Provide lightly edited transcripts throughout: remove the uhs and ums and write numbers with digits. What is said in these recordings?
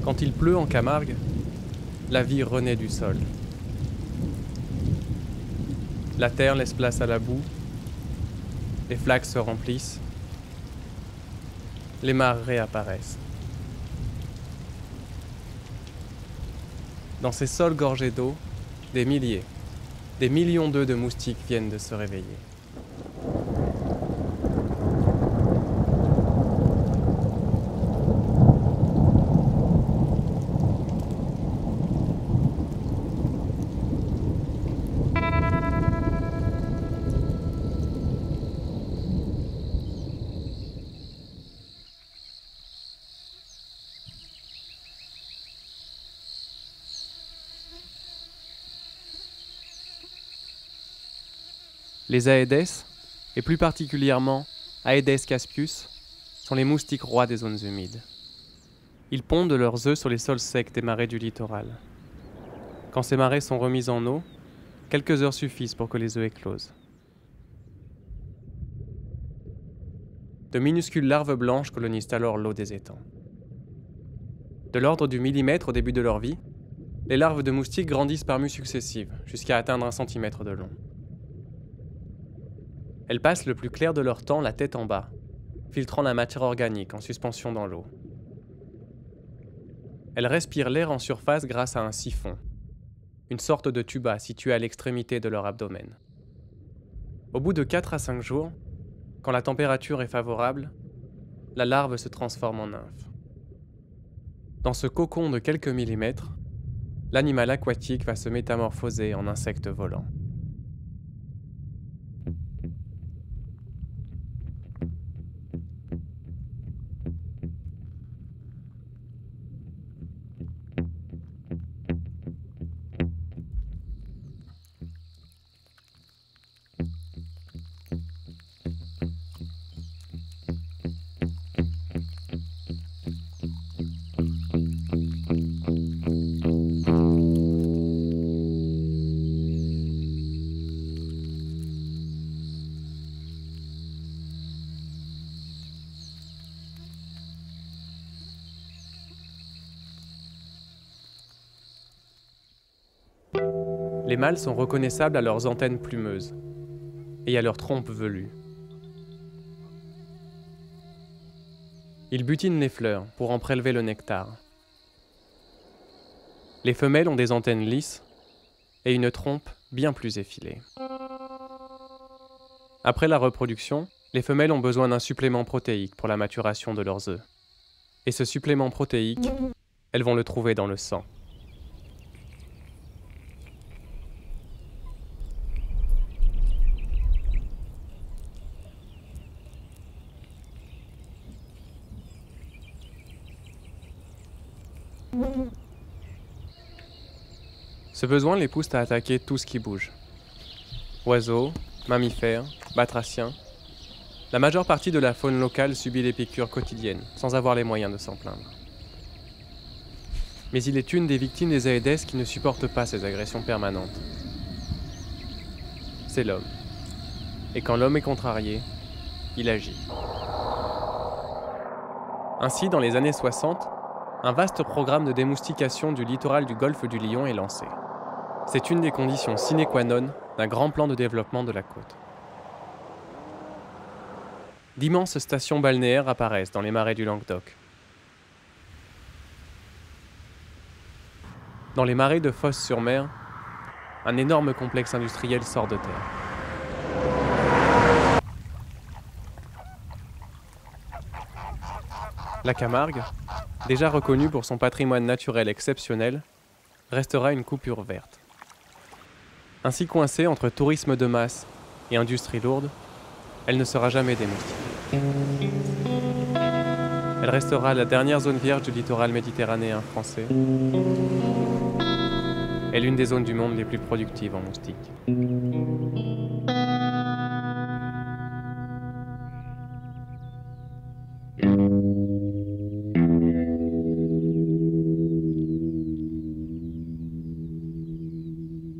Quand il pleut en Camargue, la vie renaît du sol. La terre laisse place à la boue, les flaques se remplissent, les mares réapparaissent. Dans ces sols gorgés d'eau, des milliers, des millions d'œufs de moustiques viennent de se réveiller. Les Aedes, et plus particulièrement Aedes caspius, sont les moustiques rois des zones humides. Ils pondent leurs œufs sur les sols secs des marais du littoral. Quand ces marais sont remis en eau, quelques heures suffisent pour que les œufs éclosent. De minuscules larves blanches colonisent alors l'eau des étangs. De l'ordre du millimètre au début de leur vie, les larves de moustiques grandissent par mues successives, jusqu'à atteindre 1 centimètre de long. Elles passent le plus clair de leur temps la tête en bas, filtrant la matière organique en suspension dans l'eau. Elles respirent l'air en surface grâce à un siphon, une sorte de tuba situé à l'extrémité de leur abdomen. Au bout de 4 à 5 jours, quand la température est favorable, la larve se transforme en nymphe. Dans ce cocon de quelques millimètres, l'animal aquatique va se métamorphoser en insecte volant. Les mâles sont reconnaissables à leurs antennes plumeuses et à leurs trompes velues. Ils butinent les fleurs pour en prélever le nectar. Les femelles ont des antennes lisses et une trompe bien plus effilée. Après la reproduction, les femelles ont besoin d'un supplément protéique pour la maturation de leurs œufs. Et ce supplément protéique, elles vont le trouver dans le sang. Ce besoin les pousse à attaquer tout ce qui bouge. Oiseaux, mammifères, batraciens. La majeure partie de la faune locale subit les piqûres quotidiennes, sans avoir les moyens de s'en plaindre. Mais il est une des victimes des Aedes qui ne supporte pas ces agressions permanentes. C'est l'homme. Et quand l'homme est contrarié, il agit. Ainsi, dans les années 60, un vaste programme de démoustication du littoral du golfe du Lion est lancé. C'est une des conditions sine qua non d'un grand plan de développement de la côte. D'immenses stations balnéaires apparaissent dans les marais du Languedoc. Dans les marais de Fos-sur-Mer, un énorme complexe industriel sort de terre. La Camargue, déjà reconnue pour son patrimoine naturel exceptionnel, restera une coupure verte. Ainsi coincée entre tourisme de masse et industrie lourde, elle ne sera jamais démoustiquée. Elle restera la dernière zone vierge du littoral méditerranéen français et l'une des zones du monde les plus productives en moustiques.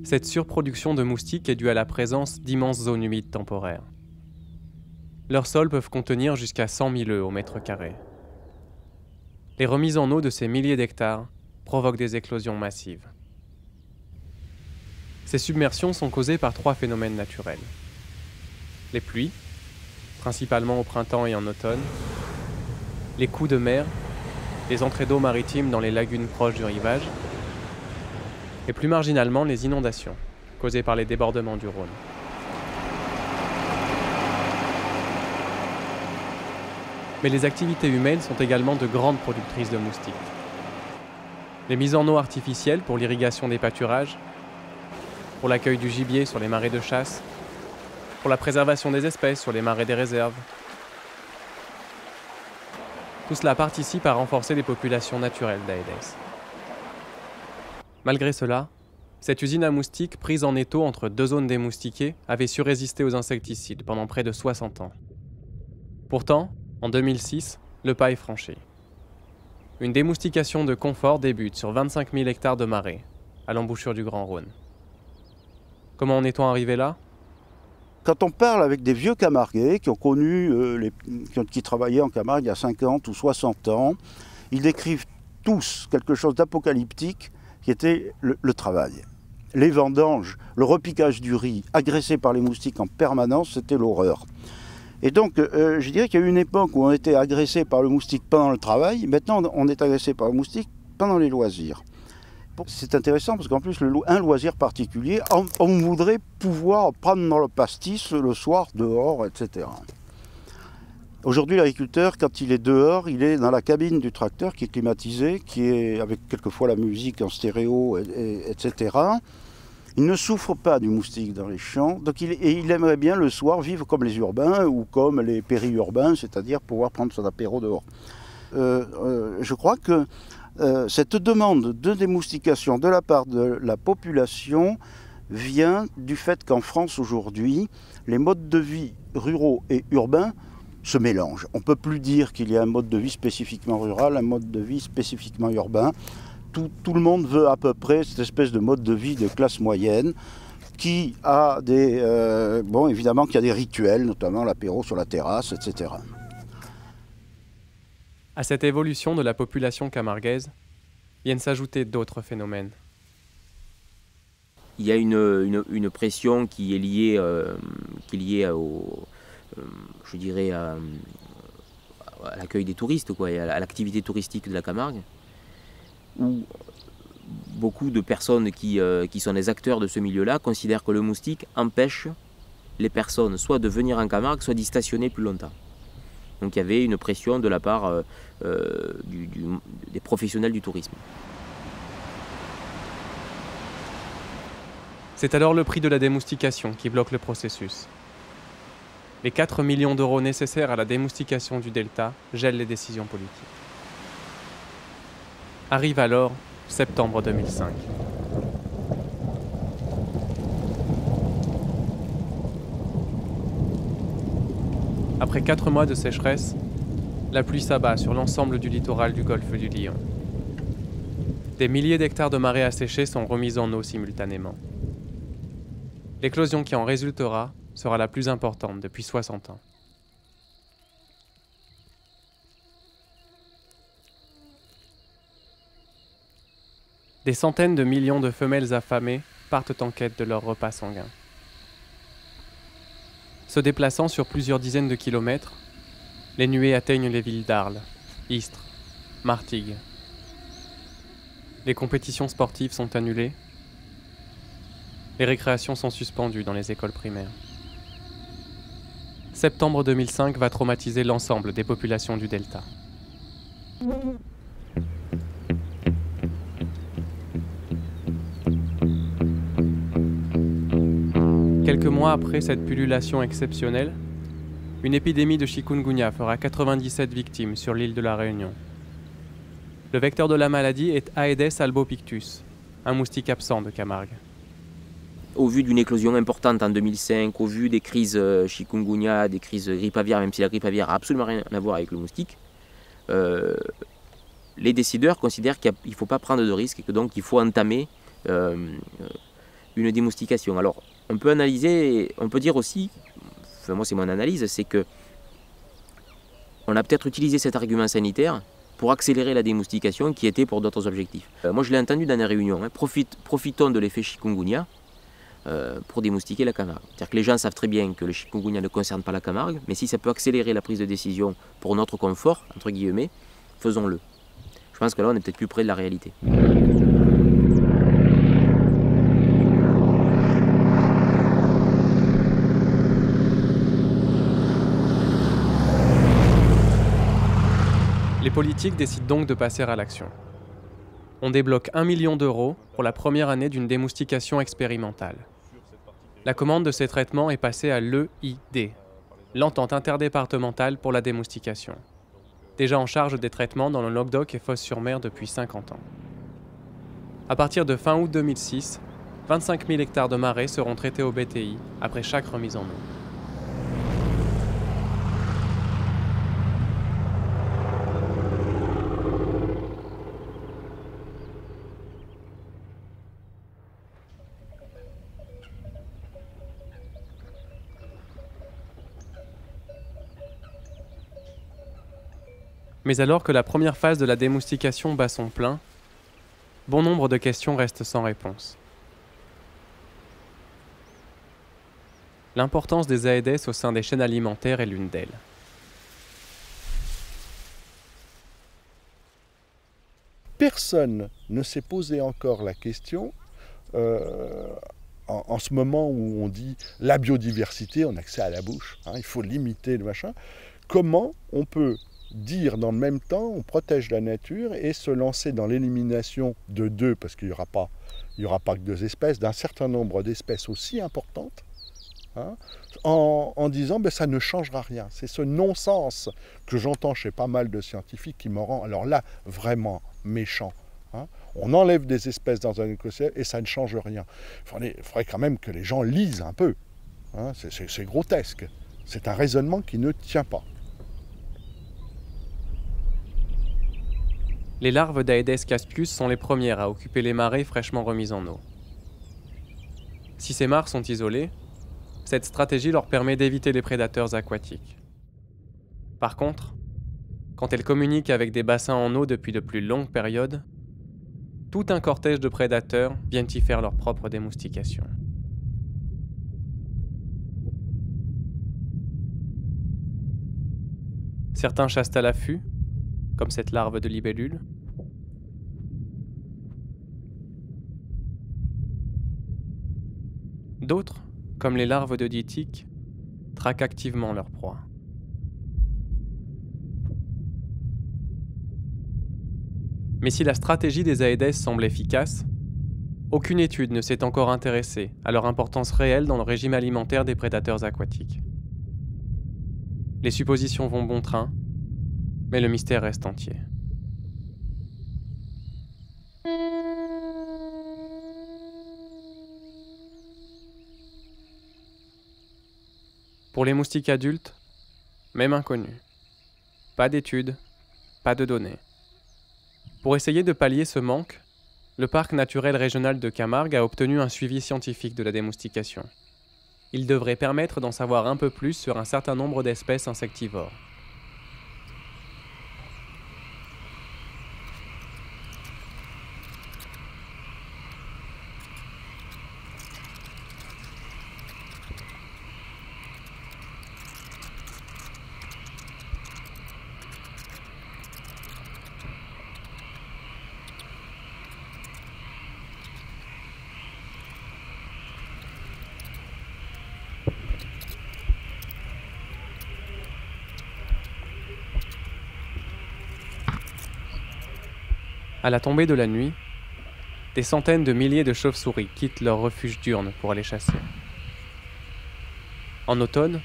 Cette surproduction de moustiques est due à la présence d'immenses zones humides temporaires. Leurs sols peuvent contenir jusqu'à 100 000 œufs au mètre carré. les remises en eau de ces milliers d'hectares provoquent des éclosions massives. Ces submersions sont causées par 3 phénomènes naturels. Les pluies, principalement au printemps et en automne, les coups de mer, les entrées d'eau maritimes dans les lagunes proches du rivage, et plus marginalement les inondations, causées par les débordements du Rhône. Mais les activités humaines sont également de grandes productrices de moustiques. Les mises en eau artificielles pour l'irrigation des pâturages, pour l'accueil du gibier sur les marais de chasse, pour la préservation des espèces sur les marais des réserves. Tout cela participe à renforcer les populations naturelles d'Aedes. Malgré cela, cette usine à moustiques prise en étau entre 2 zones démoustiquées avait su résister aux insecticides pendant près de 60 ans. Pourtant, en 2006, le pas est franchi. Une démoustication de confort débute sur 25 000 hectares de marais, à l'embouchure du Grand Rhône. Comment en est-on arrivé là ? Quand on parle avec des vieux Camarguais qui ont connu, qui travaillaient en Camargue il y a 50 ou 60 ans, ils décrivent tous quelque chose d'apocalyptique qui était le travail. Les vendanges, le repiquage du riz, agressé par les moustiques en permanence, c'était l'horreur. Et donc, je dirais qu'il y a eu une époque où on était agressé par le moustique pendant le travail, maintenant on est agressé par le moustique pendant les loisirs. C'est intéressant parce qu'en plus, un loisir particulier, on voudrait pouvoir prendre dans le pastis le soir, dehors, etc. Aujourd'hui, l'agriculteur, quand il est dehors, il est dans la cabine du tracteur qui est climatisée, qui est avec quelquefois la musique en stéréo, etc. Il ne souffre pas du moustique dans les champs, donc il aimerait bien le soir vivre comme les urbains ou comme les périurbains, c'est-à-dire pouvoir prendre son apéro dehors. Je crois que cette demande de démoustication de la part de la population vient du fait qu'en France aujourd'hui, les modes de vie ruraux et urbains se mélangent. On ne peut plus dire qu'il y a un mode de vie spécifiquement rural, un mode de vie spécifiquement urbain. Tout le monde veut à peu près cette espèce de mode de vie de classe moyenne qui a des... évidemment qu'il y a des rituels, notamment l'apéro sur la terrasse, etc. À cette évolution de la population camarguaise viennent s'ajouter d'autres phénomènes. Il y a une pression qui est liée, à l'accueil des touristes, quoi, et à l'activité touristique de la Camargue, où beaucoup de personnes qui sont des acteurs de ce milieu-là considèrent que le moustique empêche les personnes soit de venir en Camargue, soit d'y stationner plus longtemps. Donc il y avait une pression de la part des professionnels du tourisme. C'est alors le prix de la démoustication qui bloque le processus. Les 4 millions d'euros nécessaires à la démoustication du delta gèlent les décisions politiques. Arrive alors septembre 2005. Après 4 mois de sécheresse, la pluie s'abat sur l'ensemble du littoral du golfe du Lion. Des milliers d'hectares de marais asséchés sont remis en eau simultanément. L'éclosion qui en résultera sera la plus importante depuis 60 ans. Des centaines de millions de femelles affamées partent en quête de leur repas sanguin. Se déplaçant sur plusieurs dizaines de kilomètres, les nuées atteignent les villes d'Arles, Istres, Martigues. Les compétitions sportives sont annulées. Les récréations sont suspendues dans les écoles primaires. Septembre 2005 va traumatiser l'ensemble des populations du delta. Quelques mois après cette pullulation exceptionnelle, une épidémie de chikungunya fera 97 victimes sur l'île de la Réunion. Le vecteur de la maladie est Aedes albopictus, un moustique absent de Camargue. Au vu d'une éclosion importante en 2005, au vu des crises chikungunya, des crises grippe aviaire, même si la grippe aviaire n'a absolument rien à voir avec le moustique, les décideurs considèrent qu'il ne faut pas prendre de risques et que donc il faut entamer une démoustication. Alors, on peut analyser, on peut dire aussi, enfin moi c'est mon analyse, c'est que on a peut-être utilisé cet argument sanitaire pour accélérer la démoustication qui était pour d'autres objectifs. Moi je l'ai entendu dans les réunions, hein, profitons de l'effet chikungunya pour démoustiquer la Camargue. C'est-à-dire que les gens savent très bien que le chikungunya ne concerne pas la Camargue, mais si ça peut accélérer la prise de décision pour notre confort, entre guillemets, faisons-le. Je pense que là on est peut-être plus près de la réalité. Les politiques décident donc de passer à l'action. On débloque 1 million d'euros pour la première année d'une démoustication expérimentale. La commande de ces traitements est passée à l'EID, l'entente interdépartementale pour la démoustication, déjà en charge des traitements dans le Languedoc et Fos-sur-Mer depuis 50 ans. À partir de fin août 2006, 25 000 hectares de marais seront traités au BTI après chaque remise en eau. Mais alors que la première phase de la démoustication bat son plein, bon nombre de questions restent sans réponse. L'importance des AEDES au sein des chaînes alimentaires est l'une d'elles. Personne ne s'est posé encore la question, en ce moment où on dit la biodiversité, on a que ça à la bouche, hein, il faut limiter le machin, comment on peut dire dans le même temps, on protège la nature et se lancer dans l'élimination de deux, parce qu'il n'y aura pas que deux espèces, d'un certain nombre d'espèces aussi importantes, hein, en disant ben, ça ne changera rien. C'est ce non-sens que j'entends chez pas mal de scientifiques qui me rend, alors là, vraiment méchant. Hein. On enlève des espèces dans un écosystème et ça ne change rien. Il faudrait quand même que les gens lisent un peu. Hein. C'est grotesque. C'est un raisonnement qui ne tient pas. Les larves d'Aedes caspius sont les premières à occuper les marais fraîchement remis en eau. Si ces mares sont isolées, cette stratégie leur permet d'éviter les prédateurs aquatiques. Par contre, quand elles communiquent avec des bassins en eau depuis de plus longues périodes, tout un cortège de prédateurs viennent y faire leur propre démoustication. Certains chassent à l'affût, comme cette larve de libellule. D'autres, comme les larves de dithyques, traquent activement leur proie. Mais si la stratégie des AEDES semble efficace, aucune étude ne s'est encore intéressée à leur importance réelle dans le régime alimentaire des prédateurs aquatiques. Les suppositions vont bon train, mais le mystère reste entier. Pour les moustiques adultes, même inconnus. Pas d'études, pas de données. Pour essayer de pallier ce manque, le parc naturel régional de Camargue a obtenu un suivi scientifique de la démoustication. Il devrait permettre d'en savoir un peu plus sur un certain nombre d'espèces insectivores. À la tombée de la nuit, des centaines de milliers de chauves-souris quittent leur refuge diurne pour aller chasser. En automne,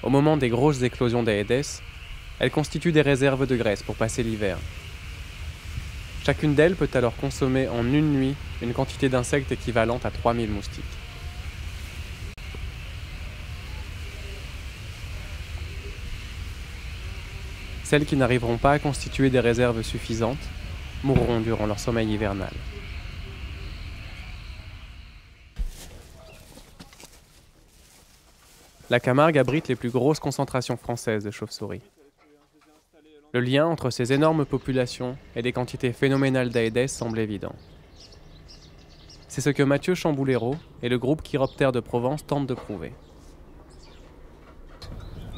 au moment des grosses éclosions d'Aedes, elles constituent des réserves de graisse pour passer l'hiver. Chacune d'elles peut alors consommer en une nuit une quantité d'insectes équivalente à 3000 moustiques. Celles qui n'arriveront pas à constituer des réserves suffisantes mourront durant leur sommeil hivernal. La Camargue abrite les plus grosses concentrations françaises de chauves-souris. Le lien entre ces énormes populations et des quantités phénoménales d'Aedes semble évident. C'est ce que Mathieu Chamboulero et le groupe Chiroptère de Provence tentent de prouver.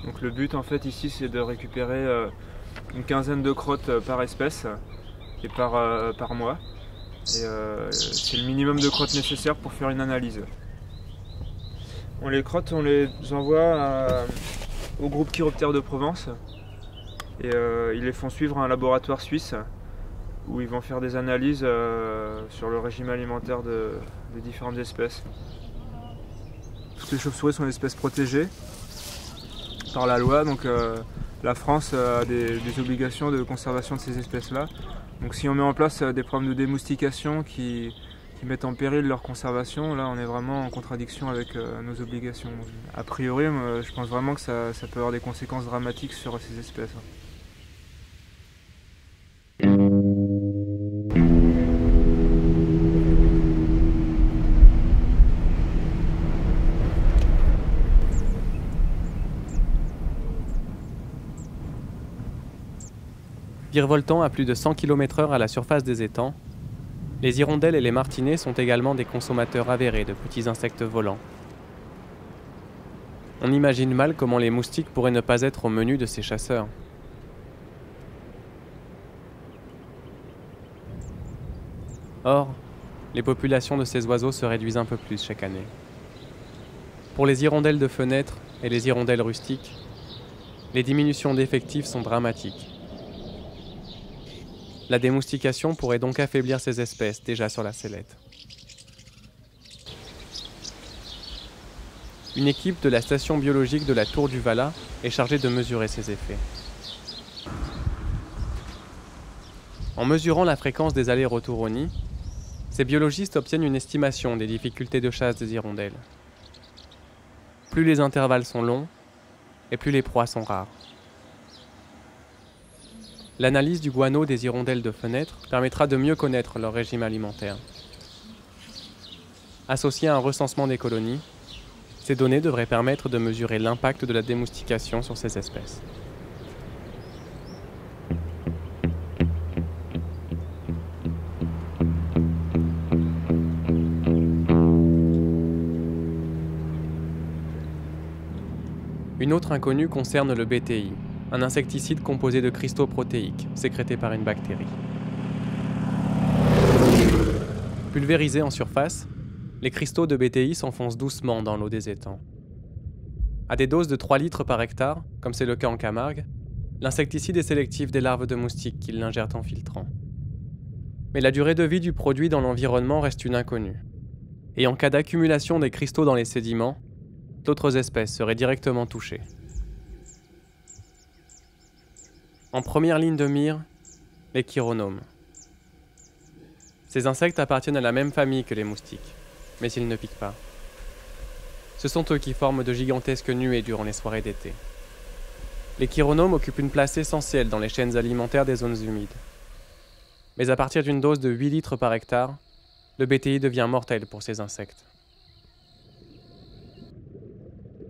Donc le but en fait ici c'est de récupérer une quinzaine de crottes par espèce et par mois. Et c'est le minimum de crottes nécessaire pour faire une analyse. Les crottes on les envoie au groupe Chiroptère de Provence et ils les font suivre à un laboratoire suisse où ils vont faire des analyses sur le régime alimentaire des différentes espèces. Toutes les chauves-souris sont des espèces protégées par la loi, donc la France a des obligations de conservation de ces espèces-là. Donc si on met en place des programmes de démoustication qui mettent en péril leur conservation, là on est vraiment en contradiction avec nos obligations. A priori, je pense vraiment que ça peut avoir des conséquences dramatiques sur ces espèces. Virevoltant à plus de 100 km/h à la surface des étangs, les hirondelles et les martinets sont également des consommateurs avérés de petits insectes volants. On imagine mal comment les moustiques pourraient ne pas être au menu de ces chasseurs. Or, les populations de ces oiseaux se réduisent un peu plus chaque année. Pour les hirondelles de fenêtre et les hirondelles rustiques, les diminutions d'effectifs sont dramatiques. La démoustication pourrait donc affaiblir ces espèces déjà sur la sellette. Une équipe de la station biologique de la Tour du Valat est chargée de mesurer ces effets. En mesurant la fréquence des allers-retours au nid, ces biologistes obtiennent une estimation des difficultés de chasse des hirondelles. Plus les intervalles sont longs, et plus les proies sont rares. L'analyse du guano des hirondelles de fenêtre permettra de mieux connaître leur régime alimentaire. Associé à un recensement des colonies, ces données devraient permettre de mesurer l'impact de la démoustication sur ces espèces. Une autre inconnue concerne le BTI, un insecticide composé de cristaux protéiques, sécrétés par une bactérie. Pulvérisés en surface, les cristaux de BTI s'enfoncent doucement dans l'eau des étangs. À des doses de 3 litres par hectare, comme c'est le cas en Camargue, l'insecticide est sélectif des larves de moustiques qui l'ingèrent en filtrant. Mais la durée de vie du produit dans l'environnement reste une inconnue. Et en cas d'accumulation des cristaux dans les sédiments, d'autres espèces seraient directement touchées. En première ligne de mire, les chironomes. Ces insectes appartiennent à la même famille que les moustiques, mais ils ne piquent pas. Ce sont eux qui forment de gigantesques nuées durant les soirées d'été. Les chironomes occupent une place essentielle dans les chaînes alimentaires des zones humides. Mais à partir d'une dose de 8 litres par hectare, le BTI devient mortel pour ces insectes.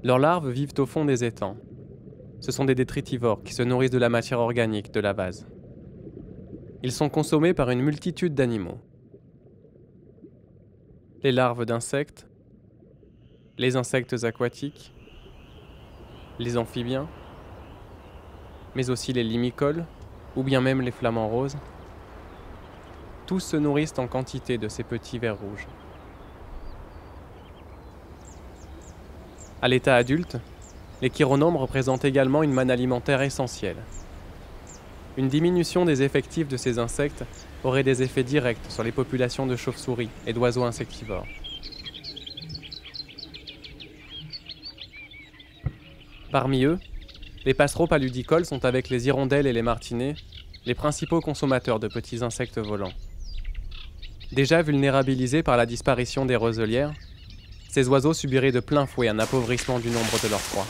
Leurs larves vivent au fond des étangs. Ce sont des détritivores qui se nourrissent de la matière organique de la vase. Ils sont consommés par une multitude d'animaux. Les larves d'insectes, les insectes aquatiques, les amphibiens, mais aussi les limicoles, ou bien même les flamants roses. Tous se nourrissent en quantité de ces petits vers rouges. À l'état adulte, les chironomes représentent également une manne alimentaire essentielle. Une diminution des effectifs de ces insectes aurait des effets directs sur les populations de chauves-souris et d'oiseaux insectivores. Parmi eux, les passereaux paludicoles sont avec les hirondelles et les martinets les principaux consommateurs de petits insectes volants. Déjà vulnérabilisés par la disparition des roselières, ces oiseaux subiraient de plein fouet un appauvrissement du nombre de leurs proies.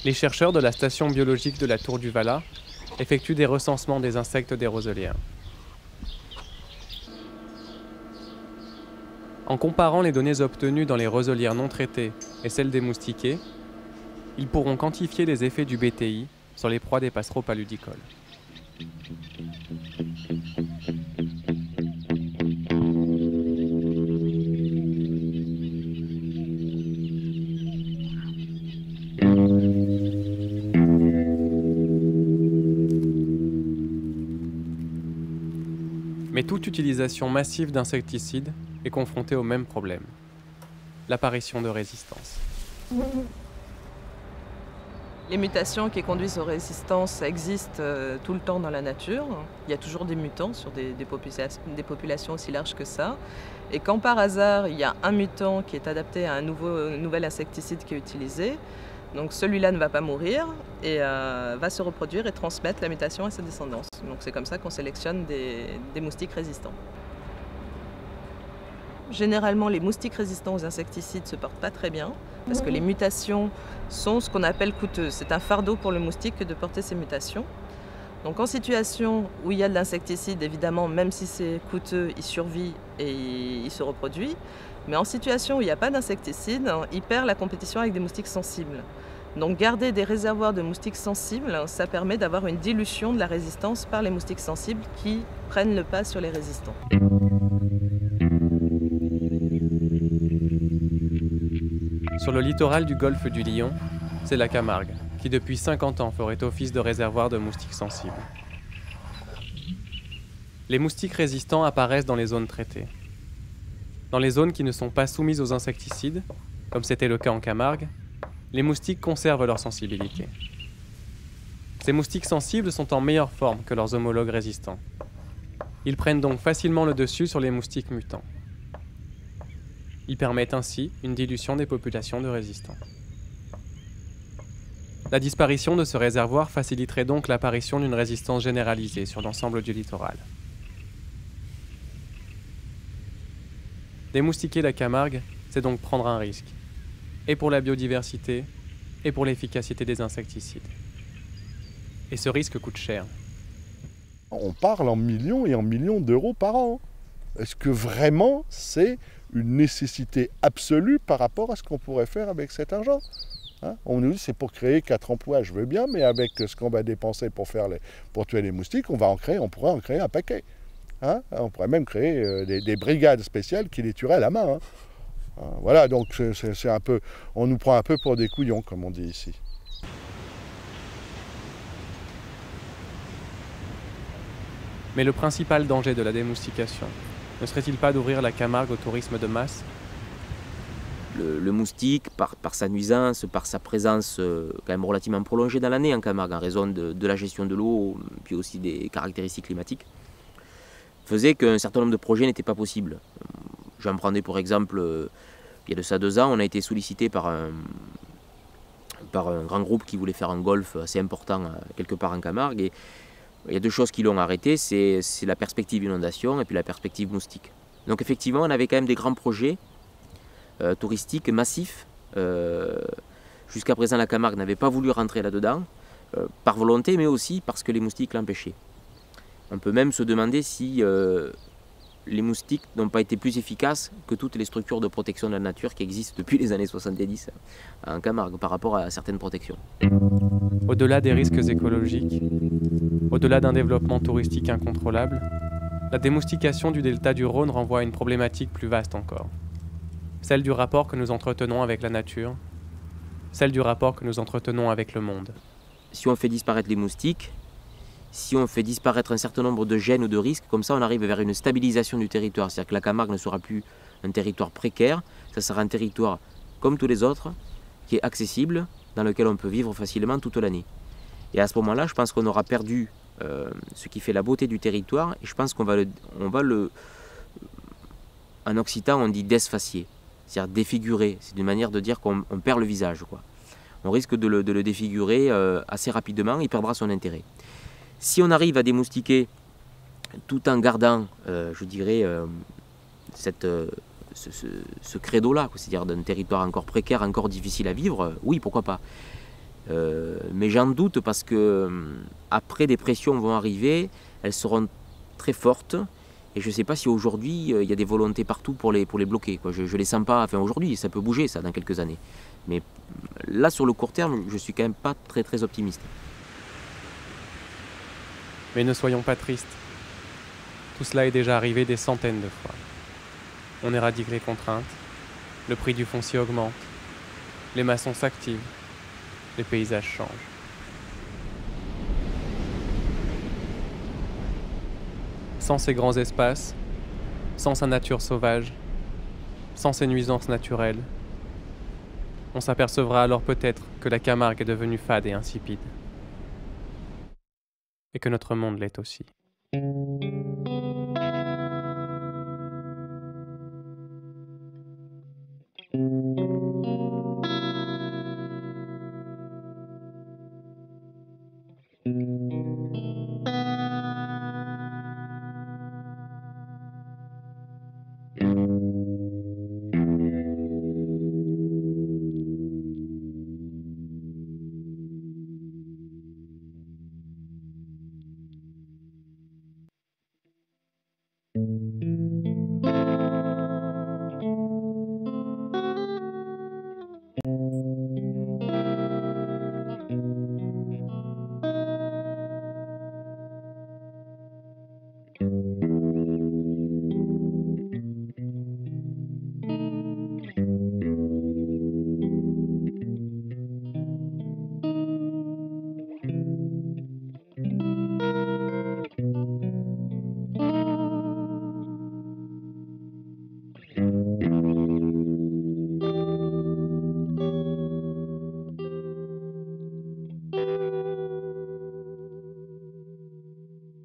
Les chercheurs de la station biologique de la Tour du Valat effectue des recensements des insectes des roselières. En comparant les données obtenues dans les roselières non traitées et celles des moustiquaires, ils pourront quantifier les effets du BTI sur les proies des passereaux paludicoles. Mais toute utilisation massive d'insecticides est confrontée au même problème, l'apparition de résistance. Les mutations qui conduisent aux résistances existent tout le temps dans la nature. Il y a toujours des mutants sur des populations aussi larges que ça. Et quand par hasard, il y a un mutant qui est adapté à un nouvel insecticide qui est utilisé, donc celui-là ne va pas mourir et va se reproduire et transmettre la mutation à sa descendance. Donc c'est comme ça qu'on sélectionne des moustiques résistants. Généralement, les moustiques résistants aux insecticides ne se portent pas très bien parce que les mutations sont ce qu'on appelle coûteuses. C'est un fardeau pour le moustique que de porter ces mutations. Donc en situation où il y a de l'insecticide, évidemment, même si c'est coûteux, il survit et il se reproduit. Mais en situation où il n'y a pas d'insecticide, il perd la compétition avec des moustiques sensibles. Donc garder des réservoirs de moustiques sensibles, ça permet d'avoir une dilution de la résistance par les moustiques sensibles qui prennent le pas sur les résistants. Sur le littoral du golfe du Lion, c'est la Camargue, qui depuis 50 ans ferait office de réservoir de moustiques sensibles. Les moustiques résistants apparaissent dans les zones traitées. Dans les zones qui ne sont pas soumises aux insecticides, comme c'était le cas en Camargue, les moustiques conservent leur sensibilité. Ces moustiques sensibles sont en meilleure forme que leurs homologues résistants. Ils prennent donc facilement le dessus sur les moustiques mutants. Ils permettent ainsi une dilution des populations de résistants. La disparition de ce réservoir faciliterait donc l'apparition d'une résistance généralisée sur l'ensemble du littoral. Démoustiquer la Camargue, c'est donc prendre un risque, et pour la biodiversité, et pour l'efficacité des insecticides. Et ce risque coûte cher. On parle en millions et en millions d'euros par an. Est-ce que vraiment c'est une nécessité absolue par rapport à ce qu'on pourrait faire avec cet argent? On nous dit c'est pour créer 4 emplois, je veux bien, mais avec ce qu'on va dépenser pour tuer les moustiques, on pourrait en créer un paquet. On pourrait même créer des brigades spéciales qui les tueraient à la main. Voilà, donc c'est un peu, on nous prend un peu pour des couillons, comme on dit ici. Mais le principal danger de la démoustication ne serait-il pas d'ouvrir la Camargue au tourisme de masse? Le moustique, par sa nuisance, par sa présence quand même relativement prolongée dans l'année en Camargue, en raison de la gestion de l'eau, puis aussi des caractéristiques climatiques, faisait qu'un certain nombre de projets n'étaient pas possibles. J'en prenais pour exemple, il y a de ça 2 ans, on a été sollicité par un grand groupe qui voulait faire un golf assez important quelque part en Camargue. Et il y a 2 choses qui l'ont arrêté, c'est la perspective inondation et puis la perspective moustique. Donc effectivement, on avait quand même des grands projets touristiques massifs. Jusqu'à présent, la Camargue n'avait pas voulu rentrer là-dedans, par volonté, mais aussi parce que les moustiques l'empêchaient. On peut même se demander si les moustiques n'ont pas été plus efficaces que toutes les structures de protection de la nature qui existent depuis les années 70 en Camargue par rapport à certaines protections. Au-delà des risques écologiques, au-delà d'un développement touristique incontrôlable, la démoustication du delta du Rhône renvoie à une problématique plus vaste encore. Celle du rapport que nous entretenons avec la nature, celle du rapport que nous entretenons avec le monde. Si on fait disparaître les moustiques, si on fait disparaître un certain nombre de gènes ou de risques, comme ça on arrive vers une stabilisation du territoire. C'est-à-dire que la Camargue ne sera plus un territoire précaire, ça sera un territoire comme tous les autres, qui est accessible, dans lequel on peut vivre facilement toute l'année. Et à ce moment-là, je pense qu'on aura perdu ce qui fait la beauté du territoire, et je pense qu'on va le... En occitan, on dit desfacier, c'est-à-dire défigurer. C'est une manière de dire qu'on perd le visage, quoi. On risque de le défigurer assez rapidement, il perdra son intérêt. Si on arrive à démoustiquer tout en gardant, je dirais, ce credo-là, c'est-à-dire d'un territoire encore précaire, encore difficile à vivre, oui, pourquoi pas. Mais j'en doute parce que après des pressions vont arriver, elles seront très fortes. Et je ne sais pas si aujourd'hui il y a des volontés partout pour les bloquer, quoi. Je ne les sens pas, enfin aujourd'hui ça peut bouger ça dans quelques années. Mais là sur le court terme, je suis quand même pas très très optimiste. Mais ne soyons pas tristes. Tout cela est déjà arrivé des centaines de fois. On éradique les contraintes, le prix du foncier augmente, les maçons s'activent, les paysages changent. Sans ces grands espaces, sans sa nature sauvage, sans ses nuisances naturelles, on s'apercevra alors peut-être que la Camargue est devenue fade et insipide. Et que notre monde l'est aussi.